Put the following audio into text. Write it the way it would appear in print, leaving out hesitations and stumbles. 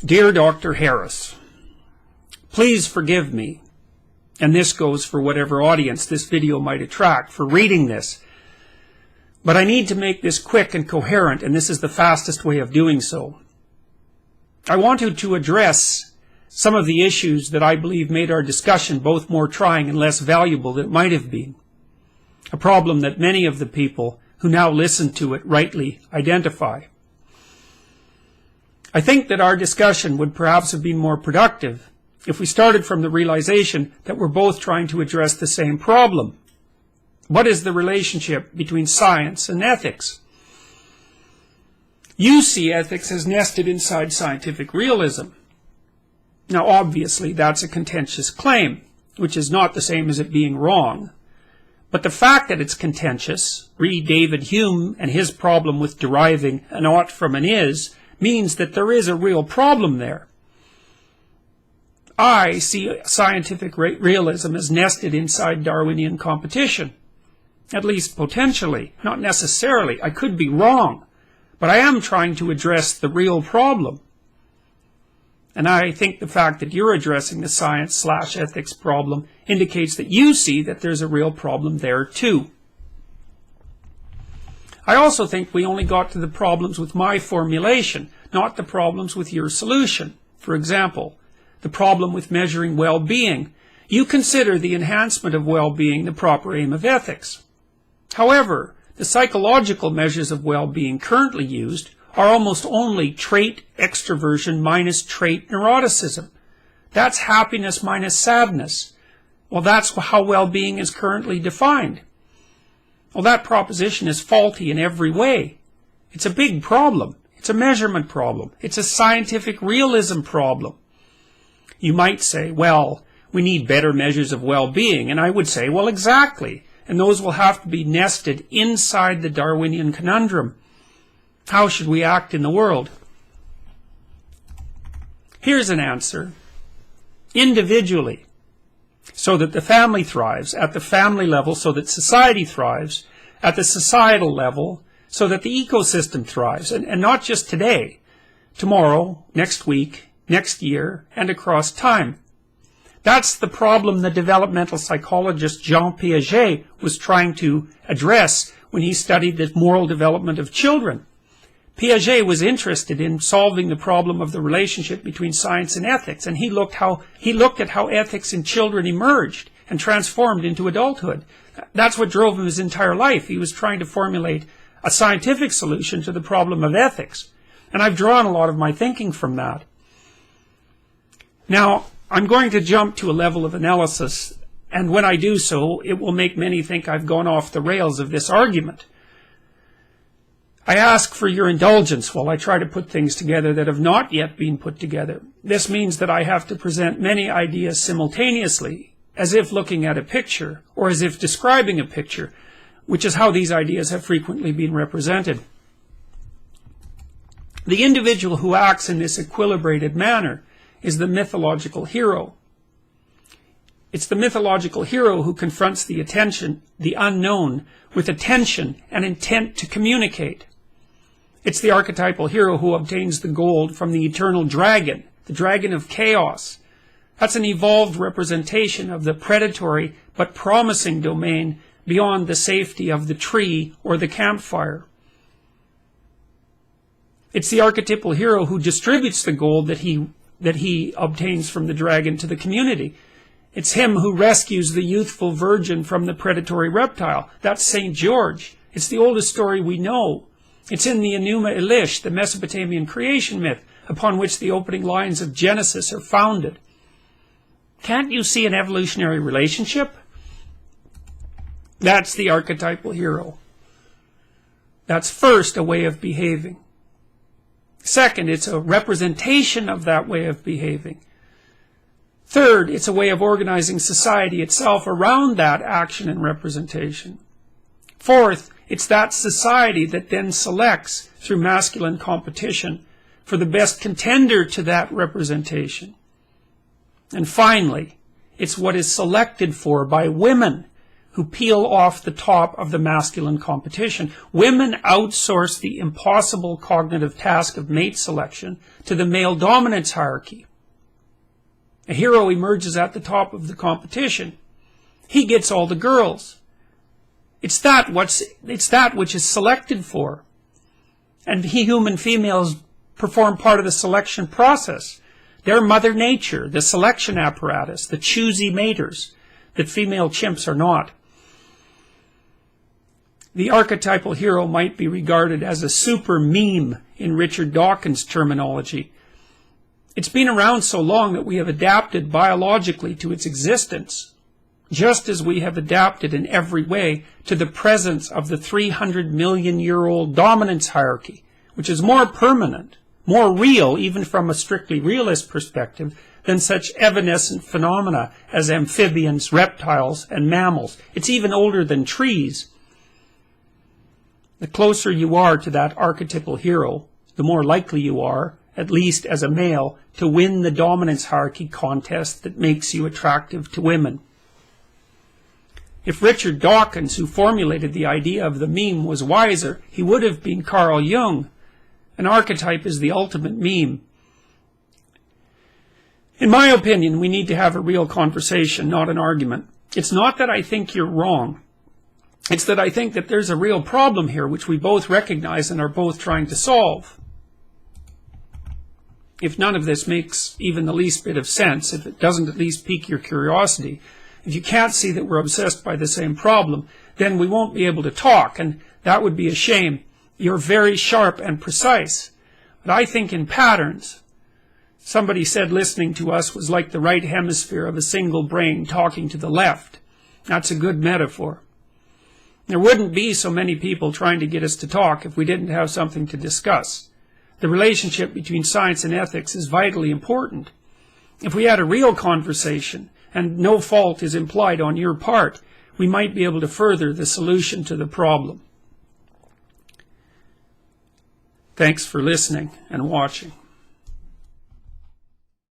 Dear Dr. Harris, please forgive me, and this goes for whatever audience this video might attract, for reading this, but I need to make this quick and coherent, and this is the fastest way of doing so. I wanted to address some of the issues that I believe made our discussion both more trying and less valuable than it might have been, a problem that many of the people who now listen to it rightly identify. I think that our discussion would perhaps have been more productive if we started from the realization that we're both trying to address the same problem. What is the relationship between science and ethics? You see ethics as nested inside scientific realism. Now, obviously, that's a contentious claim, which is not the same as it being wrong. But the fact that it's contentious, read David Hume and his problem with deriving an ought from an is, means that there is a real problem there. I see scientific realism as nested inside Darwinian competition, at least potentially, not necessarily. I could be wrong, but I am trying to address the real problem. And I think the fact that you're addressing the science/ethics problem indicates that you see that there's a real problem there too. I also think we only got to the problems with my formulation, not the problems with your solution. For example, the problem with measuring well-being. You consider the enhancement of well-being the proper aim of ethics. However, the psychological measures of well-being currently used are almost only trait extroversion minus trait neuroticism. That's happiness minus sadness. Well, that's how well-being is currently defined. Well, that proposition is faulty in every way. It's a big problem. It's a measurement problem. It's a scientific realism problem. You might say, well, we need better measures of well-being. And I would say, well, exactly. And those will have to be nested inside the Darwinian conundrum. How should we act in the world? Here's an answer. Individually, so that the family thrives, at the family level, so that society thrives, at the societal level, so that the ecosystem thrives, and not just today, tomorrow, next week, next year, and across time. That's the problem the developmental psychologist Jean Piaget was trying to address when he studied the moral development of children. Piaget was interested in solving the problem of the relationship between science and ethics, and he looked at how ethics in children emerged and transformed into adulthood. That's what drove him his entire life. He was trying to formulate a scientific solution to the problem of ethics. And I've drawn a lot of my thinking from that. Now, I'm going to jump to a level of analysis, and when I do so, it will make many think I've gone off the rails of this argument. I ask for your indulgence while I try to put things together that have not yet been put together. This means that I have to present many ideas simultaneously, as if looking at a picture, or as if describing a picture, which is how these ideas have frequently been represented. The individual who acts in this equilibrated manner is the mythological hero. It's the mythological hero who confronts the unknown, with attention and intent to communicate. It's the archetypal hero who obtains the gold from the eternal dragon, the dragon of chaos. That's an evolved representation of the predatory but promising domain beyond the safety of the tree or the campfire. It's the archetypal hero who distributes the gold that he obtains from the dragon to the community. It's him who rescues the youthful virgin from the predatory reptile. That's St. George. It's the oldest story we know. It's in the Enuma Elish, the Mesopotamian creation myth, upon which the opening lines of Genesis are founded. Can't you see an evolutionary relationship? That's the archetypal hero. That's first a way of behaving. Second, it's a representation of that way of behaving. Third, it's a way of organizing society itself around that action and representation. Fourth, it's that society that then selects, through masculine competition, for the best contender to that representation. And finally, it's what is selected for by women, who peel off the top of the masculine competition. Women outsource the impossible cognitive task of mate selection to the male dominance hierarchy. A hero emerges at the top of the competition. He gets all the girls. It's that which is selected for. And human females perform part of the selection process. They're Mother Nature, the selection apparatus, the choosy maters that female chimps are not. The archetypal hero might be regarded as a super meme in Richard Dawkins' terminology. It's been around so long that we have adapted biologically to its existence, just as we have adapted in every way to the presence of the 300-million-year-old dominance hierarchy, which is more permanent, more real, even from a strictly realist perspective, than such evanescent phenomena as amphibians, reptiles, and mammals. It's even older than trees. The closer you are to that archetypal hero, the more likely you are, at least as a male, to win the dominance hierarchy contest that makes you attractive to women. If Richard Dawkins, who formulated the idea of the meme, was wiser, he would have been Carl Jung. An archetype is the ultimate meme. In my opinion, we need to have a real conversation, not an argument. It's not that I think you're wrong. It's that I think that there's a real problem here which we both recognize and are both trying to solve. If none of this makes even the least bit of sense, if it doesn't at least pique your curiosity, if you can't see that we're obsessed by the same problem, then we won't be able to talk, and that would be a shame. You're very sharp and precise. But I think in patterns. Somebody said listening to us was like the right hemisphere of a single brain talking to the left. That's a good metaphor. There wouldn't be so many people trying to get us to talk if we didn't have something to discuss. The relationship between science and ethics is vitally important. If we had a real conversation, and no fault is implied on your part, we might be able to further the solution to the problem. Thanks for listening and watching.